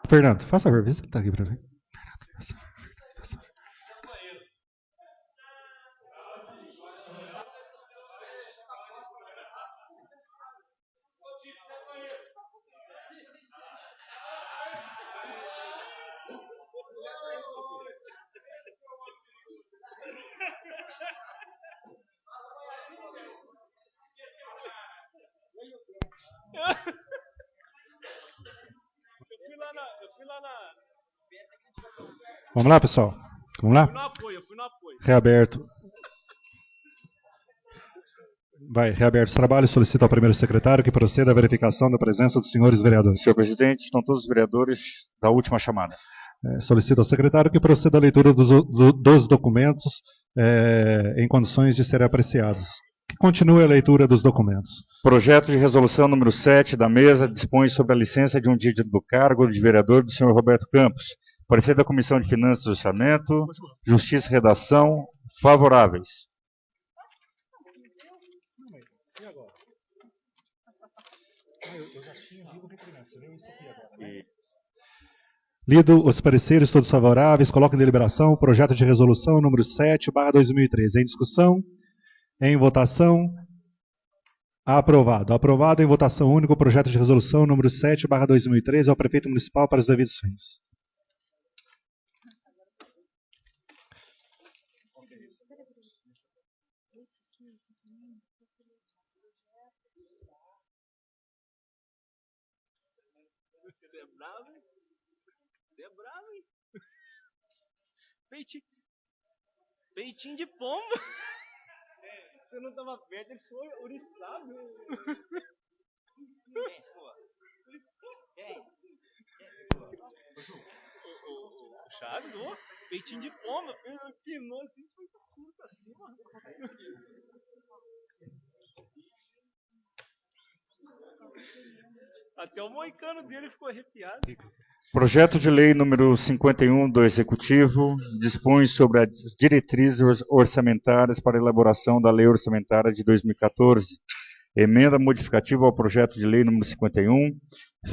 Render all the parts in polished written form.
Fernando, faça a revista que está aqui para mim. Vamos lá, pessoal. Vamos lá? Eu fui no apoio. Reaberto. Vai, reaberto os trabalhos. Solicito ao primeiro secretário que proceda à verificação da presença dos senhores vereadores. Senhor presidente, estão todos os vereadores da última chamada. Solicito ao secretário que proceda à leitura dos documentos em condições de serem apreciados. Que continue a leitura dos documentos. Projeto de resolução número 7 da mesa dispõe sobre a licença de um dia do cargo de vereador do senhor Roberto Campos. Parecer da Comissão de Finanças e Orçamento, Justiça e Redação, favoráveis. Lido os pareceres, todos favoráveis, coloco em deliberação o projeto de resolução número 7/2013. Em discussão, em votação, aprovado. Aprovado em votação única o projeto de resolução número 7/2013 ao prefeito municipal para os devidos fins. Você é bravo, hein? Você é bravo, hein? Peitinho de pombo. Você não tava perto, ele foi ouriçado. Quem? O Chaves, ó, peitinho de pombo. Pinou assim, foi tudo pra cima. Até o moicano dele ficou arrepiado. Projeto de lei número 51 do Executivo dispõe sobre as diretrizes orçamentárias para a elaboração da Lei Orçamentária de 2014. Emenda modificativa ao projeto de lei número 51.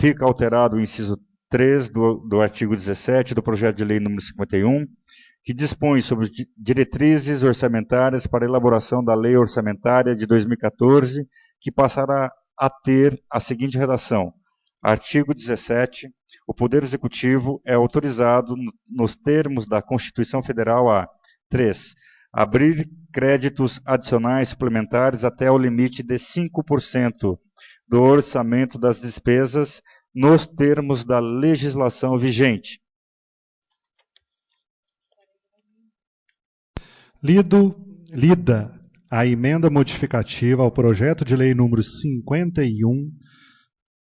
Fica alterado o inciso 3 do artigo 17 do projeto de lei número 51, que dispõe sobre diretrizes orçamentárias para a elaboração da Lei Orçamentária de 2014, que passará a ter a seguinte redação. Artigo 17. O Poder Executivo é autorizado, nos termos da Constituição Federal, a 3. Abrir créditos adicionais suplementares até o limite de 5% do orçamento das despesas, nos termos da legislação vigente. Lida a emenda modificativa ao projeto de lei número 51,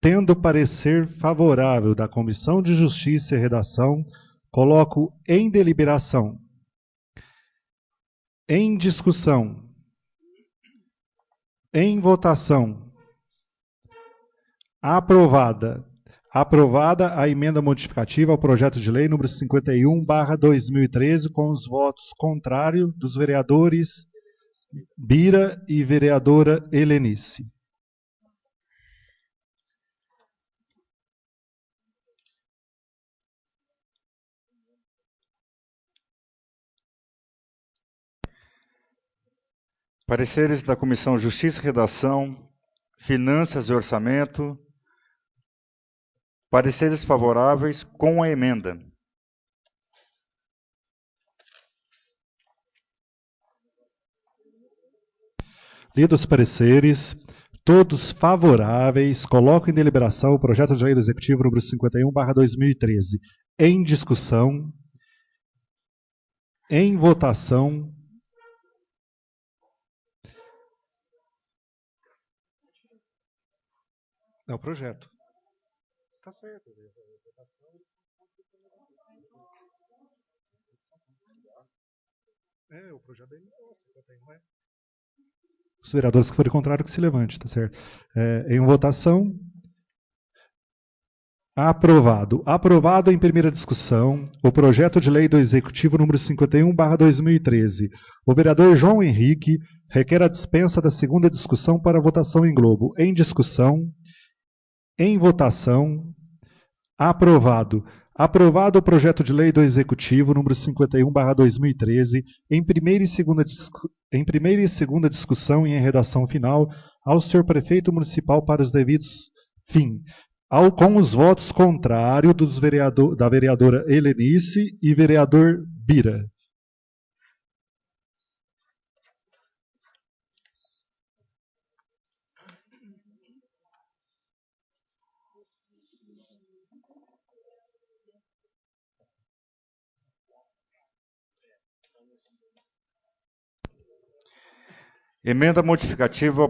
tendo parecer favorável da Comissão de Justiça e Redação, coloco em deliberação, em discussão, em votação, aprovada. Aprovada a emenda modificativa ao projeto de lei número 51/2013, com os votos contrários dos vereadores Bira e vereadora Helenice. Pareceres da Comissão Justiça e Redação, Finanças e Orçamento. Pareceres favoráveis com a emenda. Lidos os pareceres, todos favoráveis, coloco em deliberação o projeto de lei do Executivo número 51/2013. Em discussão, em votação, é o projeto. Está certo. O projeto dele não é 51, é? Os vereadores que forem contrários que se levante, tá certo? Em votação, Aprovado. Aprovado em primeira discussão o projeto de lei do Executivo número 51/2013. O vereador João Henrique requer a dispensa da segunda discussão para votação em globo. Em discussão, em votação, aprovado. Aprovado o projeto de lei do Executivo número 51/2013 em primeira e segunda discussão e em redação final ao senhor prefeito municipal para os devidos fins. Com os votos contrários da vereadora Helenice e vereador Bira. Emenda modificativa ao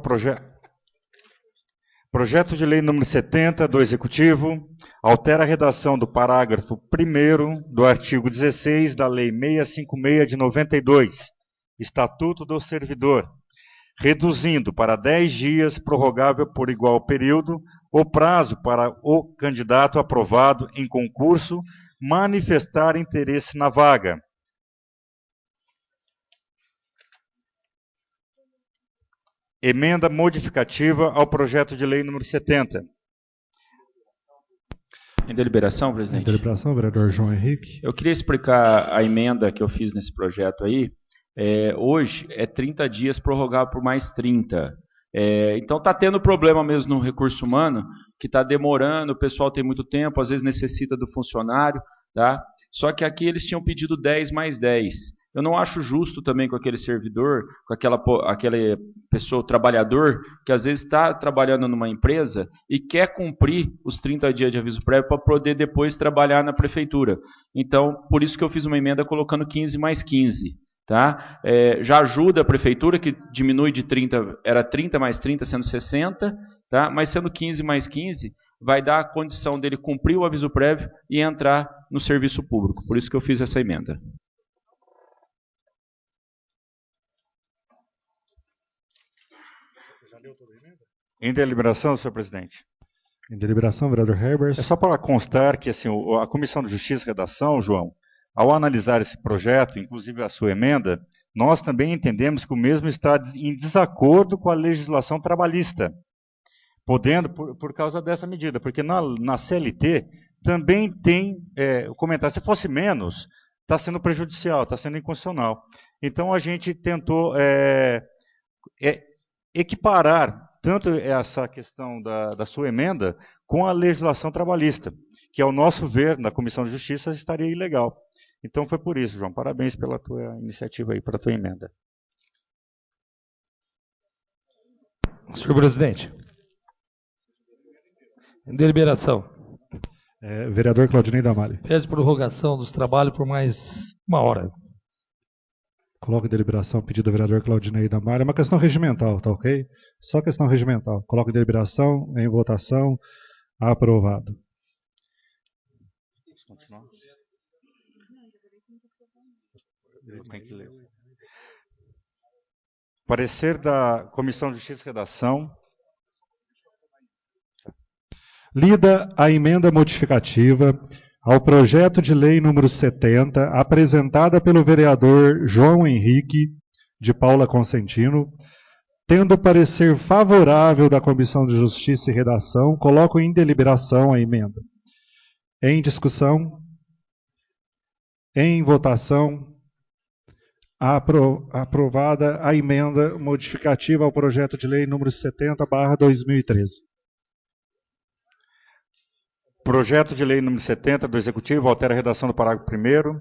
projeto de lei número 70 do Executivo, altera a redação do parágrafo 1º do artigo 16 da Lei 656 de 92, Estatuto do Servidor, reduzindo para 10 dias, prorrogável por igual período, o prazo para o candidato aprovado em concurso manifestar interesse na vaga. Emenda modificativa ao projeto de lei número 70. Em deliberação, presidente? Em deliberação, vereador João Henrique. Eu queria explicar a emenda que eu fiz nesse projeto aí. Hoje é 30 dias, prorrogável por mais 30. Então está tendo problema mesmo no recurso humano, que está demorando, o pessoal tem muito tempo, às vezes necessita do funcionário, tá? Só que aqui eles tinham pedido 10 mais 10. Eu não acho justo também com aquele servidor, com aquele pessoa, trabalhador, que às vezes está trabalhando numa empresa e quer cumprir os 30 dias de aviso prévio para poder depois trabalhar na prefeitura. Então, por isso que eu fiz uma emenda colocando 15 mais 15. Tá? Já ajuda a prefeitura, que diminui de 30, era 30 mais 30, sendo 60, tá? Mas sendo 15 mais 15, vai dar a condição dele cumprir o aviso prévio e entrar no serviço público. Por isso que eu fiz essa emenda. Em deliberação, senhor presidente. Em deliberação, vereador Herbers. É só para constar que assim, a Comissão de Justiça e Redação, João, ao analisar esse projeto, inclusive a sua emenda, nós também entendemos que o mesmo está em desacordo com a legislação trabalhista, podendo, por causa dessa medida, porque na CLT também tem o comentário, se fosse menos, está sendo prejudicial, está sendo inconstitucional. Então a gente tentou equiparar tanto essa questão da sua emenda com a legislação trabalhista, que ao nosso ver, na Comissão de Justiça, estaria ilegal. Então foi por isso, João. Parabéns pela tua iniciativa aí, pela tua emenda. Senhor presidente, em deliberação. Vereador Claudinei Damari. Pede prorrogação dos trabalhos por mais 1 hora. Coloca em deliberação o pedido do vereador Claudinei Damari. É uma questão regimental, tá ok? Só questão regimental. Coloca em deliberação, em votação, aprovado. Vamos continuar? Eu tenho que ler. Parecer da Comissão de Justiça e Redação. Lida a emenda modificativa ao projeto de lei número 70, apresentada pelo vereador João Henrique de Paula Consentino, tendo parecer favorável da Comissão de Justiça e Redação, coloco em deliberação a emenda. Em discussão, em votação, aprovada a emenda modificativa ao projeto de lei número 70/2013. Projeto de lei número 70 do Executivo altera a redação do parágrafo 1º.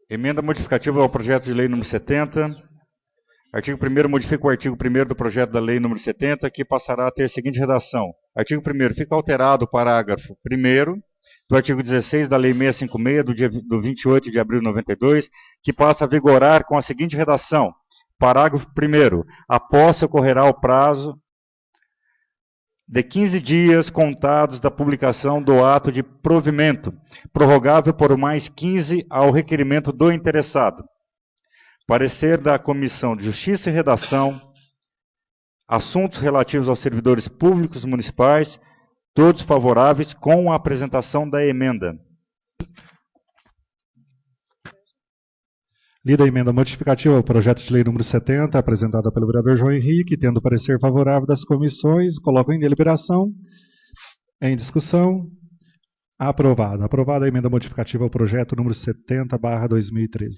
Emenda modificativa ao projeto de lei número 70. Artigo 1º modifica o artigo 1º do projeto da lei número 70, que passará a ter a seguinte redação. Artigo 1º, fica alterado o parágrafo 1º do artigo 16 da lei 656, do 28 de abril de 92, que passa a vigorar com a seguinte redação. Parágrafo 1º, a posse ocorrerá o prazo de 15 dias contados da publicação do ato de provimento, prorrogável por mais 15 ao requerimento do interessado. Parecer da Comissão de Justiça e Redação, assuntos relativos aos servidores públicos municipais, todos favoráveis com a apresentação da emenda. Lida a emenda modificativa ao projeto de lei número 70, apresentada pelo vereador João Henrique, tendo parecer favorável das comissões, coloco em deliberação. Em discussão. Aprovado. Aprovada a emenda modificativa ao projeto número 70/2013.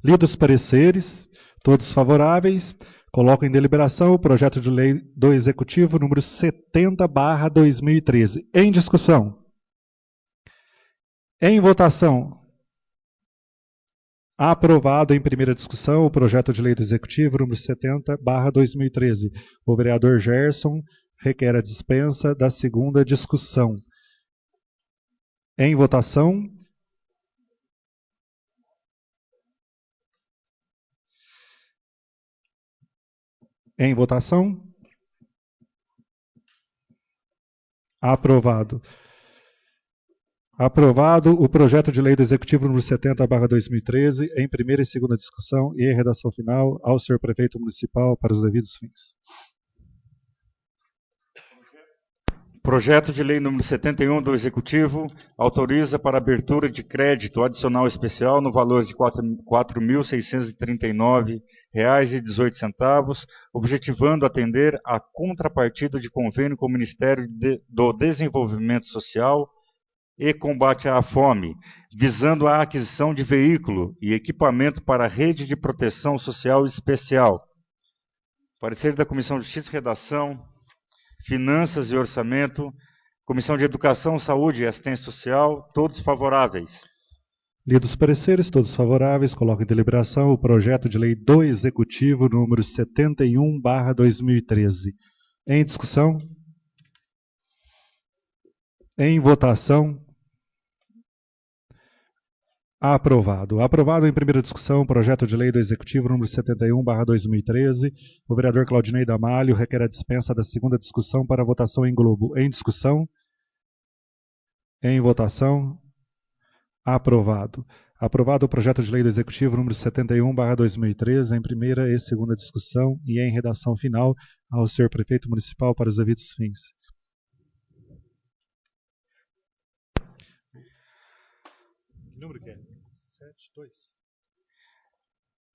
Lidos os pareceres, todos favoráveis, coloco em deliberação o projeto de lei do Executivo número 70/2013. Em discussão. Em votação. Aprovado em primeira discussão o projeto de lei do Executivo número 70/2013. O vereador Gerson requer a dispensa da segunda discussão. Em votação. Em votação. Aprovado. Aprovado o projeto de lei do Executivo número 70/2013 em primeira e segunda discussão e em redação final ao senhor prefeito municipal para os devidos fins. Projeto de lei número 71 do Executivo autoriza para abertura de crédito adicional especial no valor de R$ 4.639,18, objetivando atender à contrapartida de convênio com o Ministério do Desenvolvimento Social e Combate à Fome, visando a aquisição de veículo e equipamento para a rede de proteção social especial. Parecer da Comissão de Justiça e Redação, Finanças e Orçamento, Comissão de Educação, Saúde e Assistência Social, todos favoráveis. Lidos os pareceres, todos favoráveis, coloco em deliberação o projeto de lei do Executivo número 71/2013. Em discussão. Em votação. Aprovado. Aprovado em primeira discussão o projeto de lei do Executivo número 71/2013. O vereador Claudinei Damalho requer a dispensa da segunda discussão para votação em globo. Em discussão. Em votação. Aprovado. Aprovado o projeto de lei do Executivo número 71/2013 em primeira e segunda discussão e em redação final ao senhor prefeito municipal para os devidos fins. Que número que é? 72.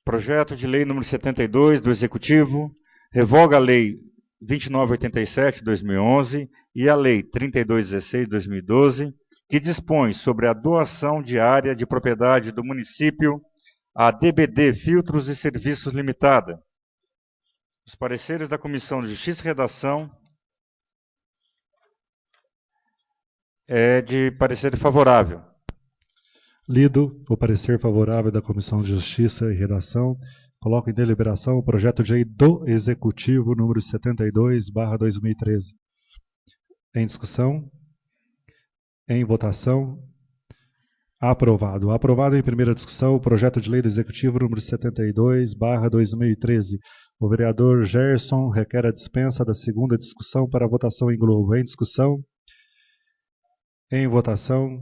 Projeto de lei número 72 do Executivo revoga a lei 2987/2011 e a lei 3216/2012, que dispõe sobre a doação de área de propriedade do município à DBD Filtros e Serviços Limitada. Os pareceres da Comissão de Justiça e Redação é de parecer favorável. Lido o parecer favorável da Comissão de Justiça e Redação, coloco em deliberação o projeto de lei do Executivo número 72/2013. Em discussão. Em votação. Aprovado. Aprovado em primeira discussão o projeto de lei do Executivo número 72/2013. O vereador Gerson requer a dispensa da segunda discussão para votação em globo. Em discussão. Em votação.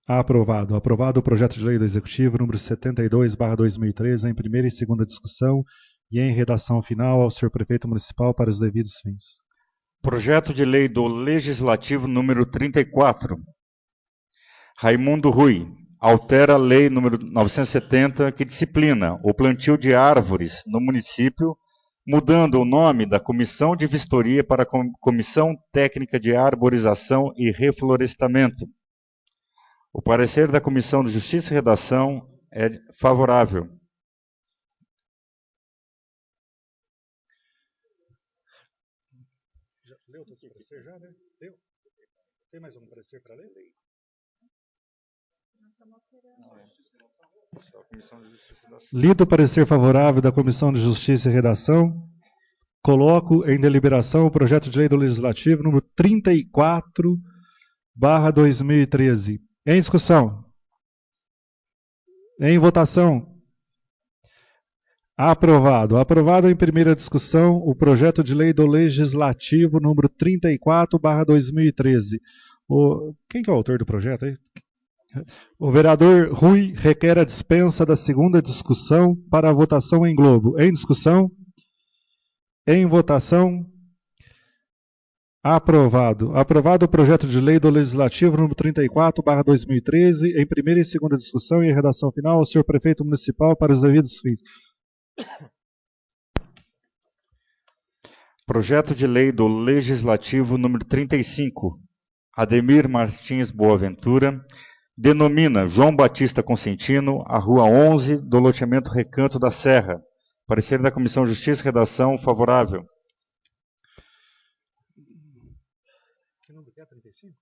Aprovado. Aprovado o projeto de lei do Executivo número 72/2013 em primeira e segunda discussão e em redação final ao senhor prefeito municipal para os devidos fins. Projeto de lei do Legislativo número 34. Raimundo Rui altera a lei número 970 que disciplina o plantio de árvores no município, mudando o nome da Comissão de Vistoria para Comissão Técnica de Arborização e Reflorestamento. O parecer da Comissão de Justiça e Redação é favorável. Já leu todo o parecer já, né? Leu? Tem mais um parecer para ler? Lido o parecer favorável da Comissão de Justiça e Redação, coloco em deliberação o projeto de lei do Legislativo número 34/2013. Em discussão. Em votação. Aprovado. Aprovado em primeira discussão o projeto de lei do Legislativo número 34/2013. Quem que é o autor do projeto aí? O vereador Rui requer a dispensa da segunda discussão para a votação em globo. Em discussão? Em votação? Aprovado. Aprovado o projeto de lei do Legislativo número 34/2013 em primeira e segunda discussão e em redação final ao senhor prefeito municipal para os devidos fins. Projeto de lei do Legislativo número 35. Ademir Martins Boaventura denomina João Batista Consentino a Rua 11 do loteamento Recanto da Serra. Parecer da Comissão de Justiça e Redação favorável. Que número que é? 35?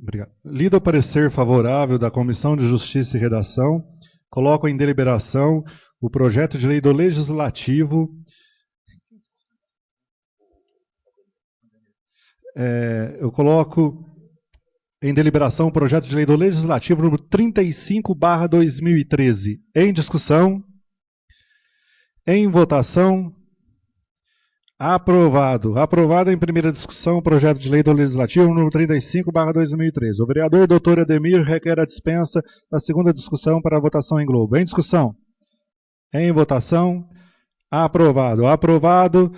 Obrigado. Lido o parecer favorável da Comissão de Justiça e Redação, coloco em deliberação o projeto de lei do Legislativo. Eu coloco em deliberação o projeto de lei do Legislativo número 35/2013. Em discussão. Em votação. Aprovado. Aprovado em primeira discussão o projeto de lei do Legislativo número 35/2013. O vereador Dr. Ademir requer a dispensa da segunda discussão para a votação em globo. Em discussão. Em votação. Aprovado. Aprovado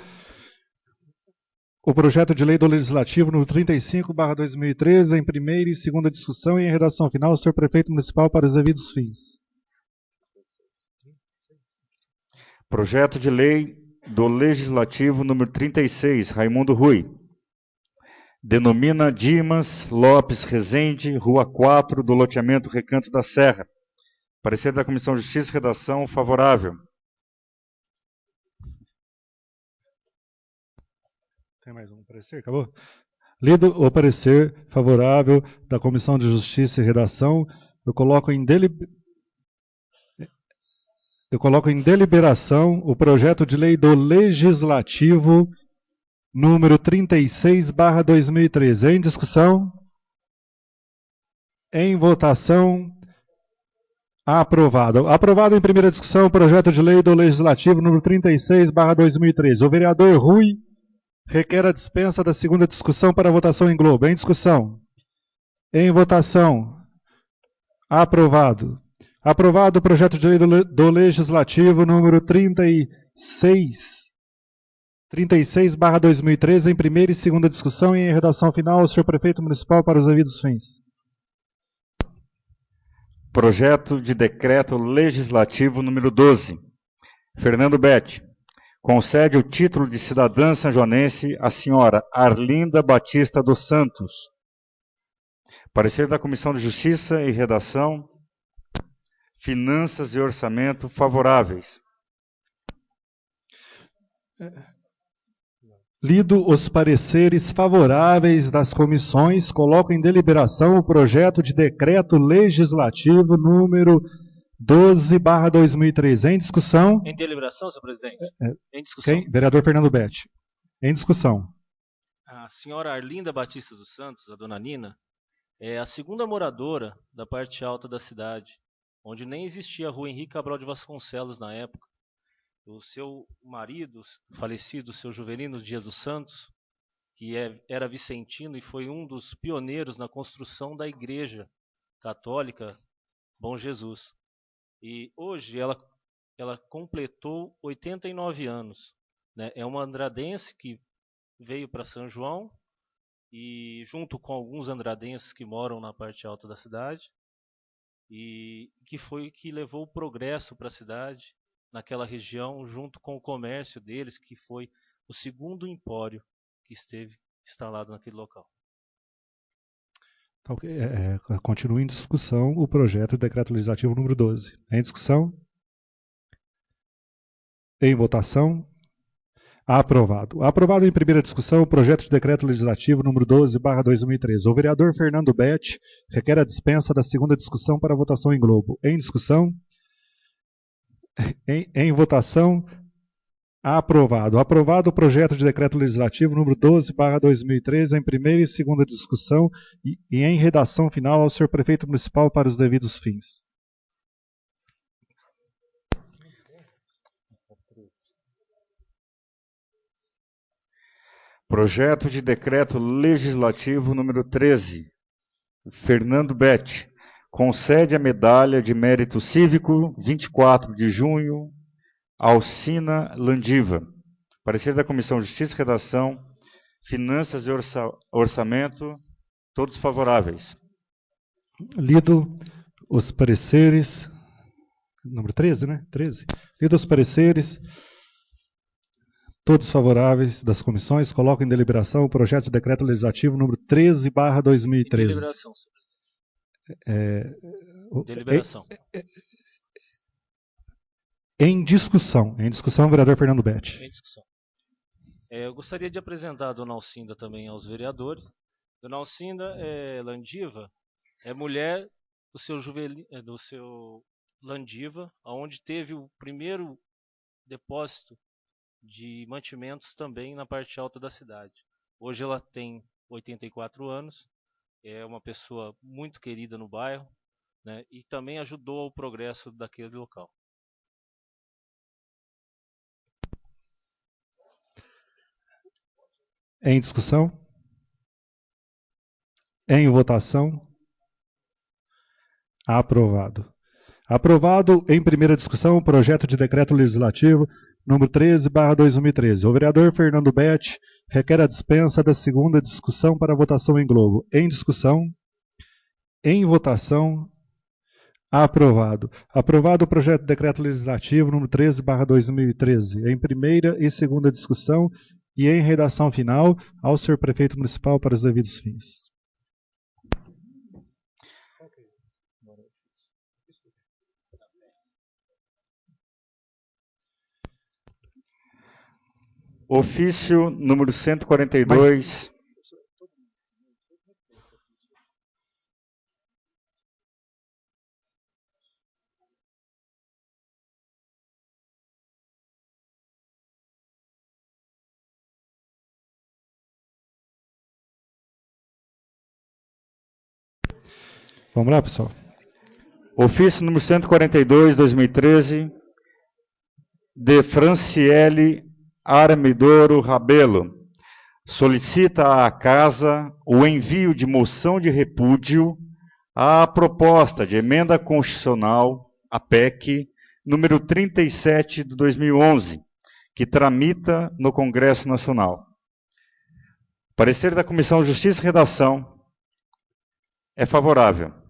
o projeto de lei do Legislativo número 35/2013 em primeira e segunda discussão e em redação final ao senhor prefeito municipal para os devidos fins. Projeto de lei do Legislativo número 36, Raimundo Rui. Denomina Dimas Lopes Rezende, Rua 4, do loteamento Recanto da Serra. Parecer da Comissão de Justiça e Redação favorável. Tem mais um parecer? Acabou? Lido o parecer favorável da Comissão de Justiça e Redação, eu coloco em deliberação o projeto de lei do Legislativo número 36/2013. Em discussão? Em votação? Aprovado. Aprovado em primeira discussão o projeto de lei do Legislativo número 36/2013. O vereador Rui requer a dispensa da segunda discussão para a votação em globo. Em discussão? Em votação? Aprovado. Aprovado o projeto de lei do Legislativo número 36/2013 em primeira e segunda discussão e em redação final ao senhor prefeito municipal para os devidos fins. Projeto de decreto legislativo número 12. Fernando Betti. Concede o título de cidadã sanjonense à senhora Arlinda Batista dos Santos. Parecer da Comissão de Justiça e Redação, Finanças e Orçamento favoráveis. Lido os pareceres favoráveis das comissões, coloco em deliberação o projeto de decreto legislativo número 12/2013. Em discussão? Em deliberação, senhor presidente? Em discussão. Quem? Vereador Fernando Betti. Em discussão. A senhora Arlinda Batista dos Santos, a dona Nina, é a segunda moradora da parte alta da cidade, onde nem existia a rua Henrique Cabral de Vasconcelos na época. O seu marido, falecido, seu Juvelino Dias dos Santos, que era vicentino e foi um dos pioneiros na construção da igreja católica Bom Jesus. E hoje ela completou 89 anos. Né? É uma andradense que veio para São João e junto com alguns andradenses que moram na parte alta da cidade e que foi que levou o progresso para a cidade naquela região, junto com o comércio deles, que foi o segundo empório que esteve instalado naquele local. Continua em discussão o projeto de decreto legislativo número 12. Em discussão? Em votação? Aprovado. Aprovado em primeira discussão o projeto de decreto legislativo número 12/2013. O vereador Fernando Betti requer a dispensa da segunda discussão para a votação em globo. Em discussão? Em votação? Aprovado. Aprovado o projeto de decreto legislativo número 12/2013 em primeira e segunda discussão e em redação final ao senhor prefeito municipal para os devidos fins. Projeto de decreto legislativo número 13. Fernando Betti. Concede a medalha de mérito cívico 24 de junho Alcina Landiva. Parecer da Comissão de Justiça e Redação, Finanças e Orçamento, todos favoráveis. Lido os pareceres, número 13, né? 13. Lido os pareceres, todos favoráveis das comissões, coloco em deliberação o projeto de decreto legislativo número 13/2013. Deliberação, senhor presidente. Deliberação. Em discussão, vereador Fernando Betti. Em discussão. Eu gostaria de apresentar a dona Alcinda também aos vereadores. Dona Alcinda Landiva é mulher do seu Landiva, onde teve o primeiro depósito de mantimentos também na parte alta da cidade. Hoje ela tem 84 anos, é uma pessoa muito querida no bairro, né, e também ajudou ao progresso daquele local. Em discussão? Em votação? Aprovado. Aprovado em primeira discussão o projeto de decreto legislativo número 13/2013. O vereador Fernando Betti requer a dispensa da segunda discussão para votação em globo. Em discussão? Em votação? Aprovado. Aprovado o projeto de decreto legislativo número 13/2013. Em primeira e segunda discussão e em redação final ao senhor prefeito municipal para os devidos fins. Ofício número 142. Vamos lá, pessoal. Ofício número 142, 2013, de Franciele Armidoro Rabelo. Solicita à Casa o envio de moção de repúdio à proposta de emenda constitucional, a PEC, número 37 de 2011, que tramita no Congresso Nacional. Parecer da Comissão de Justiça e Redação é favorável.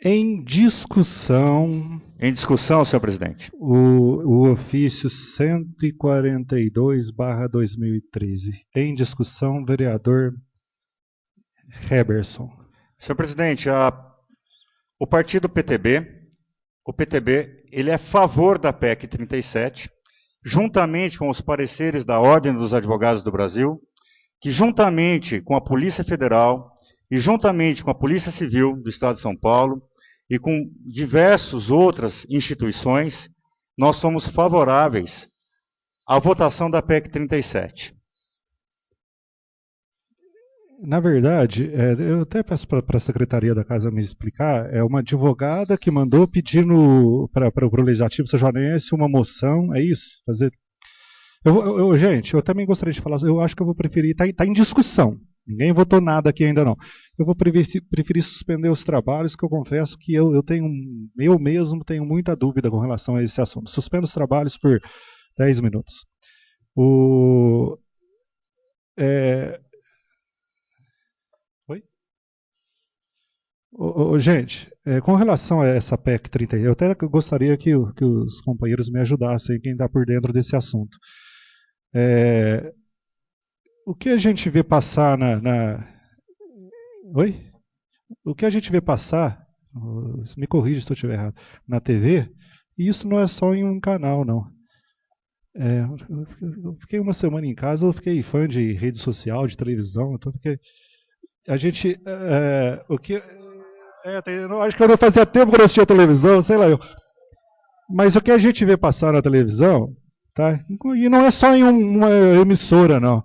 Em discussão... Em discussão, senhor presidente. O ofício 142/2013. Em discussão, vereador Heberson. Senhor presidente, o partido PTB, ele é a favor da PEC 37, juntamente com os pareceres da Ordem dos Advogados do Brasil, que juntamente com a Polícia Federal e juntamente com a Polícia Civil do Estado de São Paulo e com diversas outras instituições, nós somos favoráveis à votação da PEC 37. Na verdade, eu até peço para a Secretaria da Casa me explicar, é uma advogada que mandou pedindo para o Legislativo Sejonense uma moção, é isso? Gente, eu também gostaria de falar, eu acho que eu vou preferir, está em discussão, ninguém votou nada aqui ainda não. Eu vou preferir suspender os trabalhos, que eu confesso que eu mesmo tenho muita dúvida com relação a esse assunto. Suspendo os trabalhos por 10 minutos. Oi? Gente, com relação a essa PEC 30, eu até gostaria que os companheiros me ajudassem, quem está por dentro desse assunto. O que a gente vê passar Oi? O que a gente vê passar, me corrija se eu estiver errado, na TV, e isso não é só em um canal, não. Eu fiquei uma semana em casa, eu fiquei fã de rede social, de televisão, então a gente... acho que eu não fazia tempo que eu assistia televisão, sei lá eu. Mas o que a gente vê passar na televisão, tá? E não é só em uma emissora, não.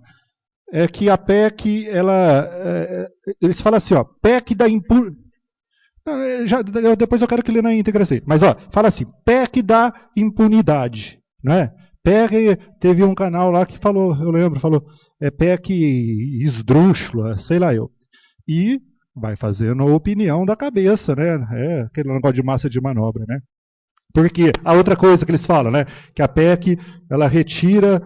É que a PEC, eles falam assim, ó, PEC da impunidade. Depois eu quero que lê na íntegra assim. Mas, ó, fala assim, PEC da impunidade, não é? PEC, teve um canal lá que falou, eu lembro, falou, PEC esdrúxula, sei lá eu. E vai fazendo a opinião da cabeça, né? Aquele negócio de massa de manobra, né? Porque a outra coisa que eles falam, né? Que a PEC, ela retira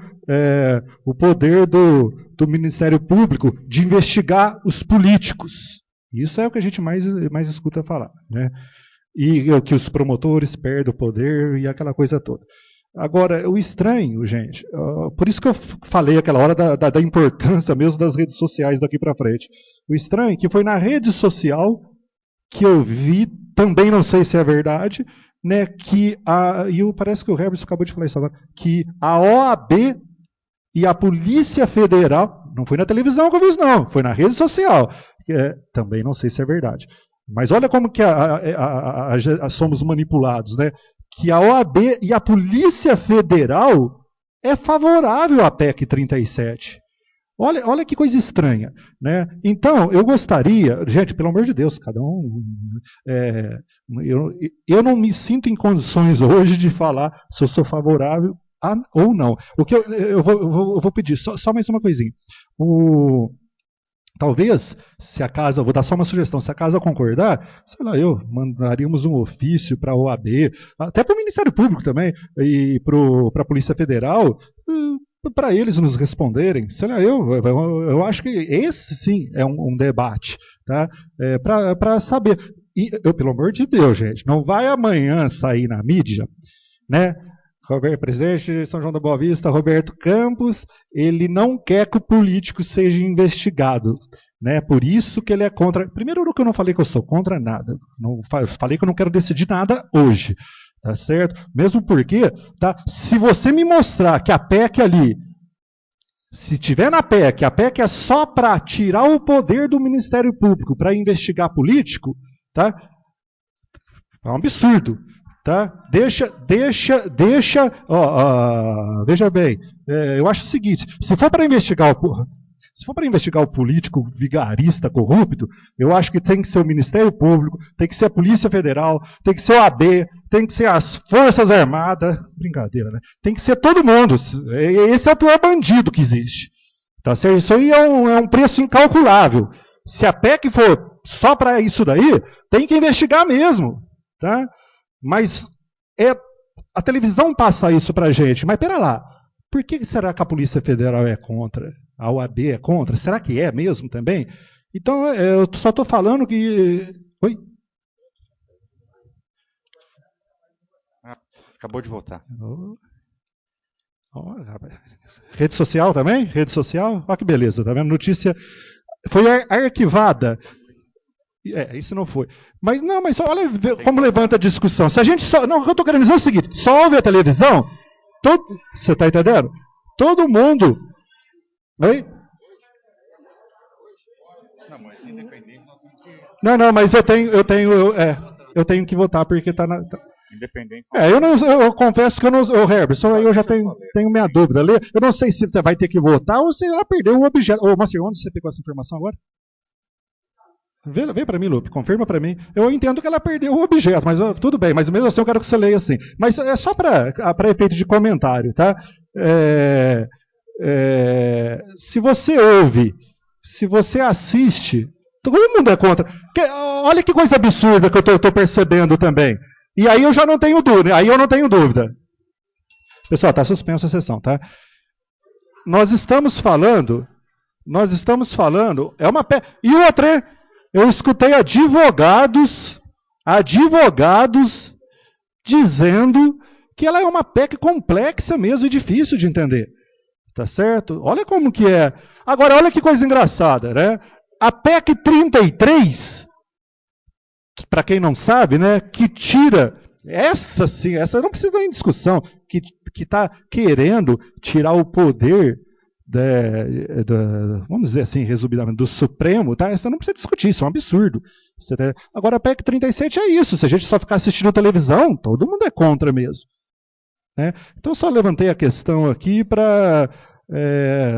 o poder do Ministério Público de investigar os políticos. Isso é o que a gente mais escuta falar, né? E que os promotores perdem o poder e aquela coisa toda. Agora, o estranho, gente, por isso que eu falei aquela hora da importância mesmo das redes sociais daqui para frente. O estranho é que foi na rede social que eu vi, também não sei se é verdade, né, parece que o Herbert acabou de falar isso agora, que a OAB e a Polícia Federal, não foi na televisão que eu vi isso não, foi na rede social, também não sei se é verdade. Mas olha como que somos manipulados, né? Que a OAB e a Polícia Federal é favorável à PEC 37. Olha que coisa estranha, né? Então, eu gostaria, gente, pelo amor de Deus, cada um... eu não me sinto em condições hoje de falar se eu sou favorável ou não. O que eu vou pedir, só mais uma coisinha. Talvez, se a casa, vou dar só uma sugestão, se a casa concordar, sei lá, mandaríamos um ofício para a OAB, até para o Ministério Público também, e para a Polícia Federal, para eles nos responderem. Sei lá, eu acho que esse sim é um debate, tá? Para saber. E, pelo amor de Deus, gente, não vai amanhã sair na mídia, né? Presidente de São João da Boa Vista, Roberto Campos, ele não quer que o político seja investigado, né? Por isso que ele é contra. Primeiro, que eu não falei que eu sou contra nada. Falei que eu não quero decidir nada hoje, tá certo? Mesmo porque, tá? Se você me mostrar que a PEC ali, se tiver na PEC, a PEC é só para tirar o poder do Ministério Público para investigar político, tá? É um absurdo. Tá? Veja bem, eu acho o seguinte, se for para investigar o político vigarista, corrupto, eu acho que tem que ser o Ministério Público, tem que ser a Polícia Federal, tem que ser o AB, tem que ser as Forças Armadas, brincadeira, né? Tem que ser todo mundo, esse é o pior bandido que existe. Tá certo? Isso aí é um preço incalculável. Se a PEC for só para isso daí, tem que investigar mesmo, tá? Mas a televisão passa isso para a gente. Mas pera lá, por que será que a Polícia Federal é contra? A OAB é contra? Será que é mesmo também? Então, eu só estou falando que... Oi? Acabou de voltar. Rede social também? Rede social? Olha que beleza, tá vendo? Notícia foi arquivada. Isso não foi. Mas olha como levanta a discussão. Se a gente só. Não, o que eu estou querendo dizer é o seguinte: só ouve a televisão. Você está entendendo? Todo mundo. Oi? Não, mas independente nós temos que. Não, mas eu tenho que votar porque está na. Independente. Eu confesso que eu não. Herbert, eu já tenho minha dúvida ali. Eu não sei se você vai ter que votar ou se ela perdeu o objeto. Ô, Moacir, onde você pegou essa informação agora? Vem para mim, Lupe, confirma para mim. Eu entendo que ela perdeu o objeto, mas tudo bem, mas mesmo assim eu quero que você leia assim. Mas é só para efeito de comentário, tá? Se você ouve, se você assiste, todo mundo é contra. Olha que coisa absurda que eu estou percebendo também. E aí eu já não tenho dúvida. Pessoal, está suspensa a sessão, tá? Nós estamos falando, é uma pé. E outra, eu escutei advogados dizendo que ela é uma PEC complexa mesmo e difícil de entender. Tá certo? Olha como que é. Agora, olha que coisa engraçada, né? A PEC 33, para quem não sabe, né, que tira, essa não precisa nem discussão, que está querendo tirar o poder vamos dizer assim, resumidamente, do Supremo, tá? Essa não precisa discutir, isso é um absurdo. Agora a PEC 37 é isso, se a gente só ficar assistindo televisão, todo mundo é contra mesmo. Né? Então só levantei a questão aqui para,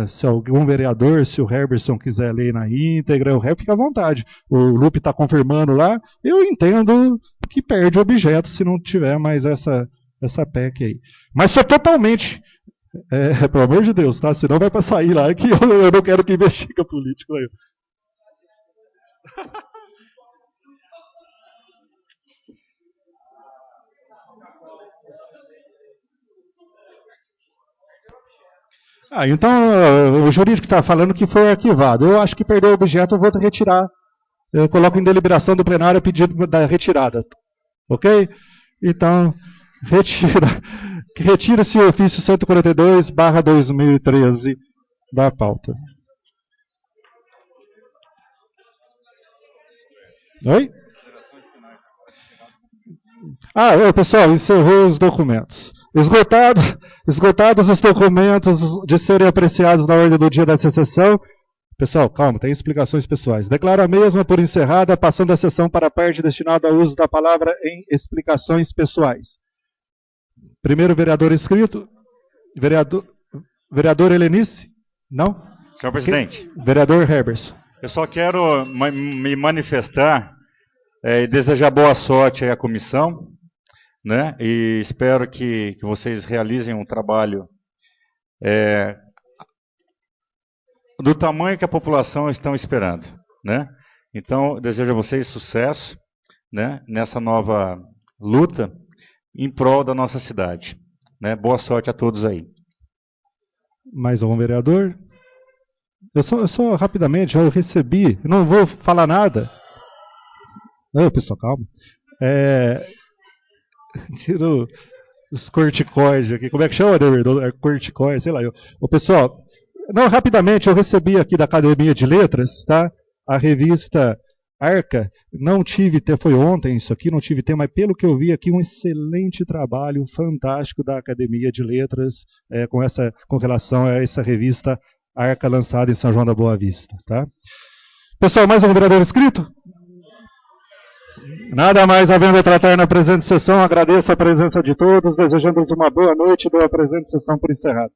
se algum vereador, se o Herberson quiser ler na íntegra, o Herbert fica à vontade. O Lupe está confirmando lá, eu entendo que perde o objeto se não tiver mais essa PEC aí. Mas sou totalmente Pelo amor de Deus, tá? Senão vai para sair lá que eu não quero que investigue político. Aí. Então o jurídico está falando que foi arquivado. Eu acho que perdeu o objeto, eu vou retirar. Eu coloco em deliberação do plenário o pedido da retirada. Ok? Então, retira-se o ofício 142/2013 da pauta. Oi? Pessoal, encerrou os documentos. Esgotados os documentos de serem apreciados na ordem do dia dessa sessão. Pessoal, calma, tem explicações pessoais. Declaro a mesma por encerrada, passando a sessão para a parte destinada ao uso da palavra em explicações pessoais. Primeiro vereador inscrito. Vereador Helenice? Não? Senhor presidente. Vereador Herberson. Eu só quero me manifestar e desejar boa sorte à comissão, né? E espero que vocês realizem um trabalho do tamanho que a população está esperando, né? Então, desejo a vocês sucesso, né, nessa nova luta em prol da nossa cidade, né? Boa sorte a todos aí. Mais um vereador? Eu só rapidamente, eu recebi, não vou falar nada. Pessoal, calma. Tiro os corticoides aqui. Como é que chama, Dever? Corticoide, sei lá. Pessoal, não, rapidamente, eu recebi aqui da Academia de Letras, tá? A revista Arca. Não tive, foi ontem isso aqui, não tive tempo, mas pelo que eu vi aqui, um excelente trabalho, fantástico da Academia de Letras, com relação a essa revista Arca lançada em São João da Boa Vista, tá? Pessoal, mais um vereador inscrito? Nada mais havendo a tratar na presente sessão, agradeço a presença de todos, desejando-lhes uma boa noite e dou a presente sessão por encerrada.